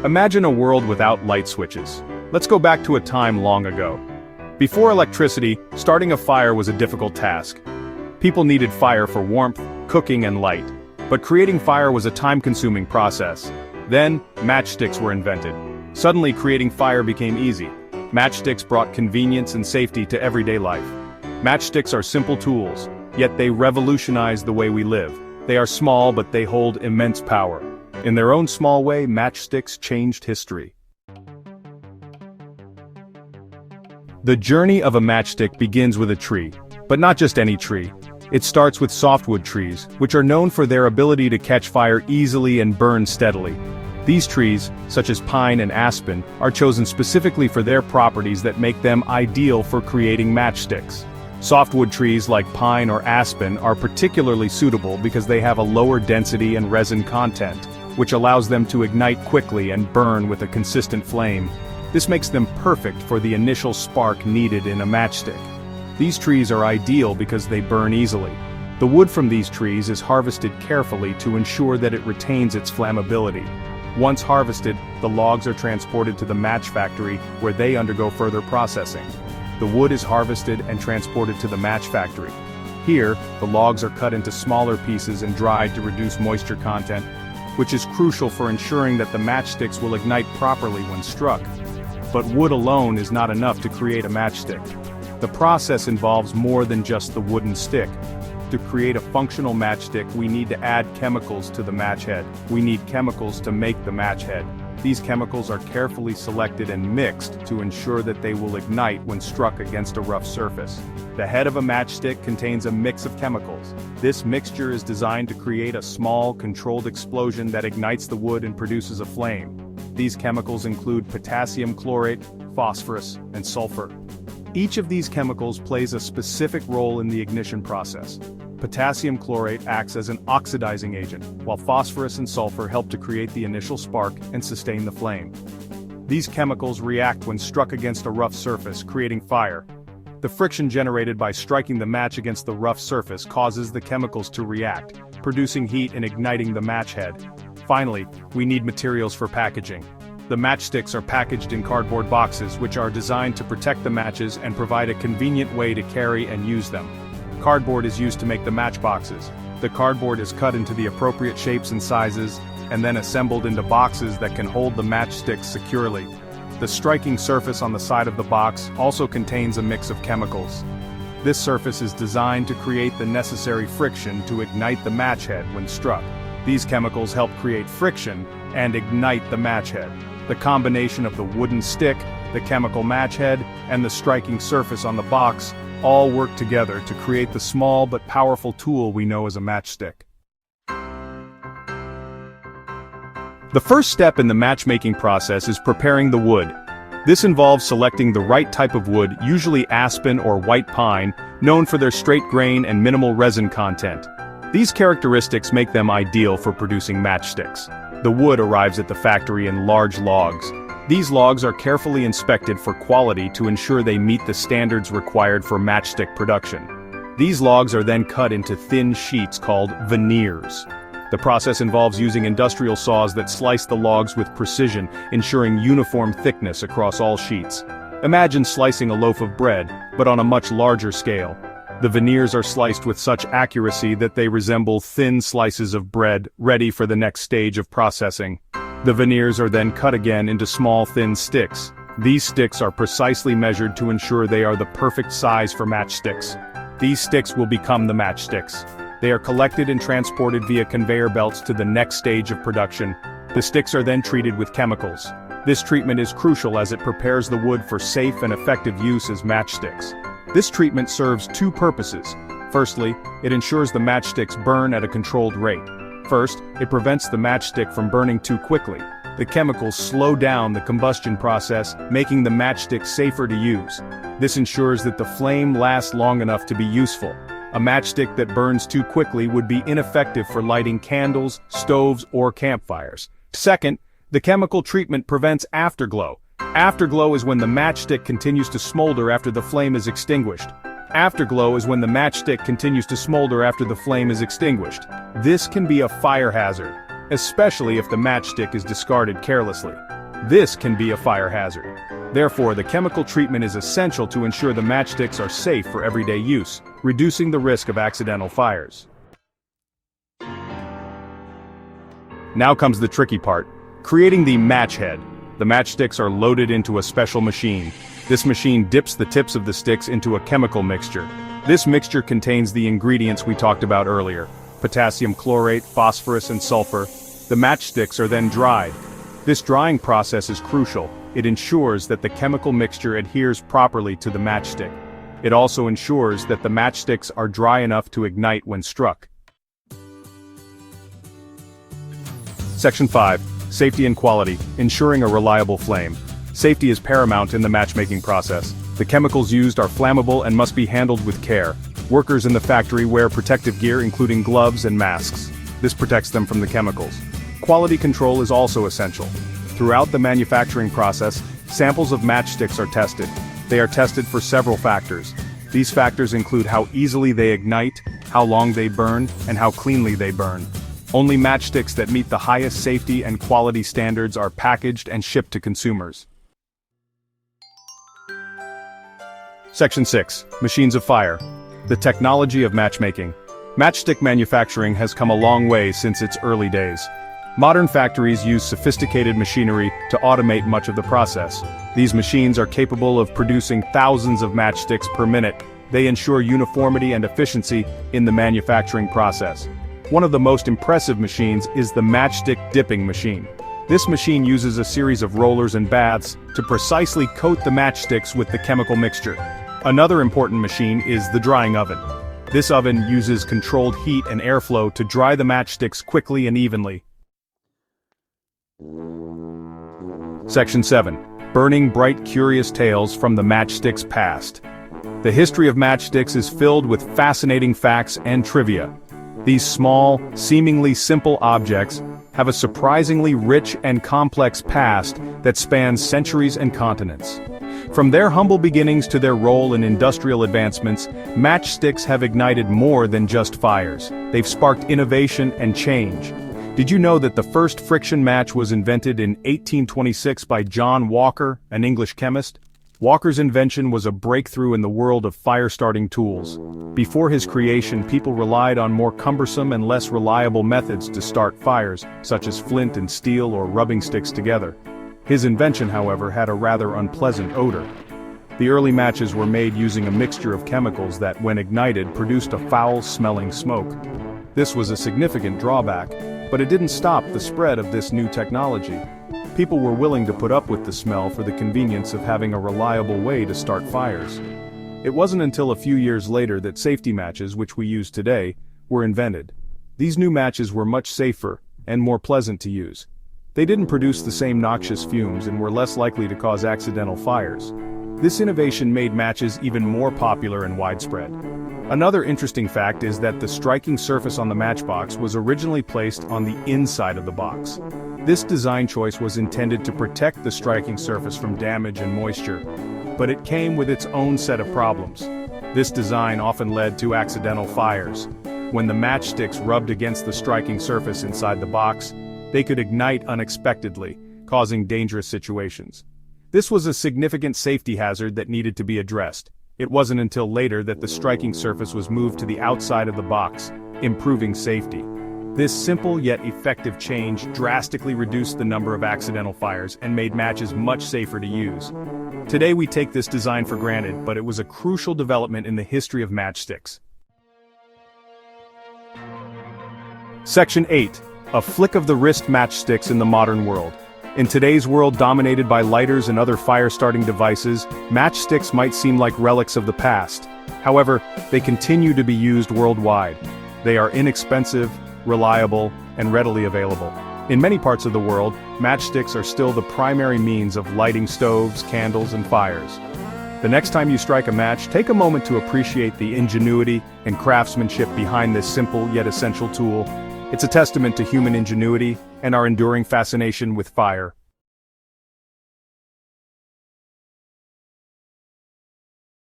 Imagine a world without light switches. Let's go back to a time long ago. Before electricity, starting a fire was a difficult task. People needed fire for warmth, cooking, and light. But creating fire was a time-consuming process. Then, matchsticks were invented. Suddenly, creating fire became easy. Matchsticks brought convenience and safety to everyday life. Matchsticks are simple tools, yet they revolutionize the way we live. They are small, but they hold immense power. In their own small way, matchsticks changed history. The journey of a matchstick begins with a tree, but not just any tree. It starts with softwood trees, which are known for their ability to catch fire easily and burn steadily. These trees, such as pine and aspen, are chosen specifically for their properties that make them ideal for creating matchsticks. Softwood trees like pine or aspen are particularly suitable because they have a lower density and resin content, which allows them to ignite quickly and burn with a consistent flame. This makes them perfect for the initial spark needed in a matchstick. These trees are ideal because they burn easily. The wood from these trees is harvested carefully to ensure that it retains its flammability. Once harvested, the logs are transported to the match factory where they undergo further processing. The wood is harvested and transported to the match factory. Here, the logs are cut into smaller pieces and dried to reduce moisture content, which is crucial for ensuring that the matchsticks will ignite properly when struck. But wood alone is not enough to create a matchstick. The process involves more than just the wooden stick. To create a functional matchstick, we need to add chemicals to the match head. We need chemicals to make the match head. These chemicals are carefully selected and mixed to ensure that they will ignite when struck against a rough surface. The head of a matchstick contains a mix of chemicals. This mixture is designed to create a small, controlled explosion that ignites the wood and produces a flame. These chemicals include potassium chlorate, phosphorus, and sulfur. Each of these chemicals plays a specific role in the ignition process. Potassium chlorate acts as an oxidizing agent, while phosphorus and sulfur help to create the initial spark and sustain the flame. These chemicals react when struck against a rough surface, creating fire. The friction generated by striking the match against the rough surface causes the chemicals to react, producing heat and igniting the match head. Finally, we need materials for packaging. The matchsticks are packaged in cardboard boxes, which are designed to protect the matches and provide a convenient way to carry and use them. Cardboard is used to make the matchboxes. The cardboard is cut into the appropriate shapes and sizes, and then assembled into boxes that can hold the matchsticks securely. The striking surface on the side of the box also contains a mix of chemicals. This surface is designed to create the necessary friction to ignite the match head when struck. These chemicals help create friction and ignite the match head. The combination of the wooden stick, the chemical match head, and the striking surface on the box all work together to create the small but powerful tool we know as a matchstick. The first step in the matchmaking process is preparing the wood. This involves selecting the right type of wood, usually aspen or white pine, known for their straight grain and minimal resin content. These characteristics make them ideal for producing matchsticks. The wood arrives at the factory in large logs. These logs are carefully inspected for quality to ensure they meet the standards required for matchstick production. These logs are then cut into thin sheets called veneers. The process involves using industrial saws that slice the logs with precision, ensuring uniform thickness across all sheets. Imagine slicing a loaf of bread, but on a much larger scale. The veneers are sliced with such accuracy that they resemble thin slices of bread, ready for the next stage of processing. The veneers are then cut again into small thin sticks. These sticks are precisely measured to ensure they are the perfect size for matchsticks. These sticks will become the matchsticks. They are collected and transported via conveyor belts to the next stage of production. The sticks are then treated with chemicals. This treatment is crucial as it prepares the wood for safe and effective use as matchsticks. This treatment serves two purposes. Firstly, it ensures the matchsticks burn at a controlled rate. First, it prevents the matchstick from burning too quickly. The chemicals slow down the combustion process, making the matchstick safer to use. This ensures that the flame lasts long enough to be useful. A matchstick that burns too quickly would be ineffective for lighting candles, stoves, or campfires. Second, the chemical treatment prevents afterglow. Afterglow is when the matchstick continues to smolder after the flame is extinguished. Afterglow is when the matchstick continues to smolder after the flame is extinguished. This can be a fire hazard, especially if the matchstick is discarded carelessly. This can be a fire hazard. Therefore, the chemical treatment is essential to ensure the matchsticks are safe for everyday use, reducing the risk of accidental fires. Now comes the tricky part, creating the match head. The matchsticks are loaded into a special machine. This machine dips the tips of the sticks into a chemical mixture. This mixture contains the ingredients we talked about earlier: potassium chlorate, phosphorus, and sulfur. The matchsticks are then dried. This drying process is crucial. It ensures that the chemical mixture adheres properly to the matchstick. It also ensures that the matchsticks are dry enough to ignite when struck. Section 5. Safety and quality, ensuring a reliable flame. Safety is paramount in the matchmaking process. The chemicals used are flammable and must be handled with care. Workers in the factory wear protective gear including gloves and masks. This protects them from the chemicals. Quality control is also essential. Throughout the manufacturing process, samples of matchsticks are tested. They are tested for several factors. These factors include how easily they ignite, how long they burn, and how cleanly they burn. Only matchsticks that meet the highest safety and quality standards are packaged and shipped to consumers. Section 6. Machines of fire. The technology of matchmaking. Matchstick manufacturing has come a long way since its early days. Modern factories use sophisticated machinery to automate much of the process. These machines are capable of producing thousands of matchsticks per minute. They ensure uniformity and efficiency in the manufacturing process. One of the most impressive machines is the matchstick dipping machine. This machine uses a series of rollers and baths to precisely coat the matchsticks with the chemical mixture. Another important machine is the drying oven. This oven uses controlled heat and airflow to dry the matchsticks quickly and evenly. Section 7. Burning bright curious tales from the matchstick's past. The history of matchsticks is filled with fascinating facts and trivia. These small, seemingly simple objects have a surprisingly rich and complex past that spans centuries and continents. From their humble beginnings to their role in industrial advancements, matchsticks have ignited more than just fires. They've sparked innovation and change. Did you know that the first friction match was invented in 1826 by John Walker, an English chemist? Walker's invention was a breakthrough in the world of fire-starting tools. Before his creation, people relied on more cumbersome and less reliable methods to start fires, such as flint and steel or rubbing sticks together. His invention, however, had a rather unpleasant odor. The early matches were made using a mixture of chemicals that, when ignited, produced a foul-smelling smoke. This was a significant drawback, but it didn't stop the spread of this new technology. People were willing to put up with the smell for the convenience of having a reliable way to start fires. It wasn't until a few years later that safety matches, which we use today, were invented. These new matches were much safer and more pleasant to use. They didn't produce the same noxious fumes and were less likely to cause accidental fires. This innovation made matches even more popular and widespread. Another interesting fact is that the striking surface on the matchbox was originally placed on the inside of the box. This design choice was intended to protect the striking surface from damage and moisture, but it came with its own set of problems. This design often led to accidental fires. When the matchsticks rubbed against the striking surface inside the box, they could ignite unexpectedly, causing dangerous situations. This was a significant safety hazard that needed to be addressed. It wasn't until later that the striking surface was moved to the outside of the box, improving safety. This simple yet effective change drastically reduced the number of accidental fires and made matches much safer to use. Today we take this design for granted, but it was a crucial development in the history of matchsticks. Section 8. A flick of the wrist matchsticks in the modern world. In today's world dominated by lighters and other fire-starting devices, matchsticks might seem like relics of the past. However, they continue to be used worldwide. They are inexpensive, reliable, and readily available. In many parts of the world, matchsticks are still the primary means of lighting stoves, candles, and fires. The next time you strike a match, take a moment to appreciate the ingenuity and craftsmanship behind this simple yet essential tool. It's a testament to human ingenuity and our enduring fascination with fire.